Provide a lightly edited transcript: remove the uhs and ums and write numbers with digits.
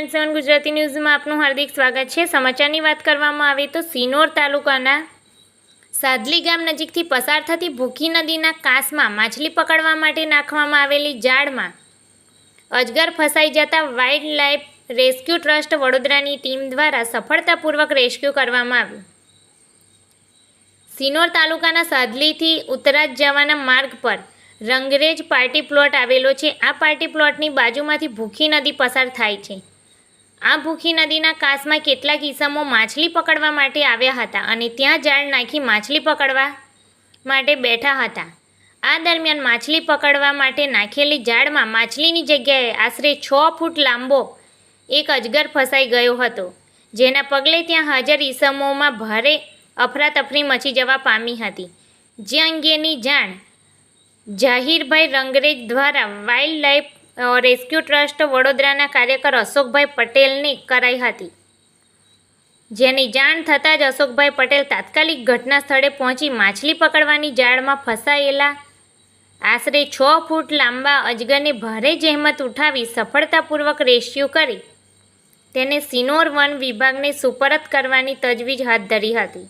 9/7 ગુજરાતી ન્યૂઝમાં આપનું હાર્દિક સ્વાગત છે। સમાચારની વાત કરવામાં આવે તો સિનોર તાલુકાના સાદલી ગામ નજીકથી પસાર થતી ભૂખી નદીના કાંસમાં માછલી પકડવા માટે નાખવામાં આવેલી જાળમાં અજગર ફસાઈ જતા વાઇલ્ડ લાઇફ રેસ્ક્યુ ટ્રસ્ટ વડોદરાની ટીમ દ્વારા સફળતાપૂર્વક રેસ્ક્યુ કરવામાં આવ્યું। સિનોર તાલુકાના સાદલીથી ઉતરાજ જવાના માર્ગ પર રંગરેજ પાર્ટી પ્લોટ આવેલો છે। આ પાર્ટી પ્લોટની બાજુમાંથી ભૂખી નદી પસાર થાય છે। આ ભૂખી નદીના કાંસમાં કેટલાક ઈસમો માછલી પકડવા માટે આવ્યા હતા અને ત્યાં જાળ નાખી માછલી પકડવા માટે બેઠા હતા। આ દરમિયાન માછલી પકડવા માટે નાખેલી જાળમાં માછલીની જગ્યાએ આશરે 6 ફૂટ લાંબો એક અજગર ફસાઈ ગયો હતો, જેના પગલે ત્યાં હાજર ઈસમોમાં ભારે અફરાતફરી મચી જવા પામી હતી। જે અંગેની જાણ જાહીરભાઈ રંગરેજ દ્વારા વાઇલ્ડ લાઇફ રેસ્ક્યુ ટ્રસ્ટ વડોદરાના કાર્યકર અશોકભાઈ પટેલને કરાઈ હતી, જેની જાણ થતાં જ અશોકભાઈ પટેલ તાત્કાલિક ઘટના સ્થળે પહોંચી માછલી પકડવાની જાળમાં ફસાયેલા આશરે 6 ફૂટ લાંબા અજગરને ભારે જહેમત ઉઠાવી સફળતાપૂર્વક રેસ્ક્યુ કરી તેને સિનોર વન વિભાગને સુપરત કરવાની તજવીજ હાથ ધરી હતી।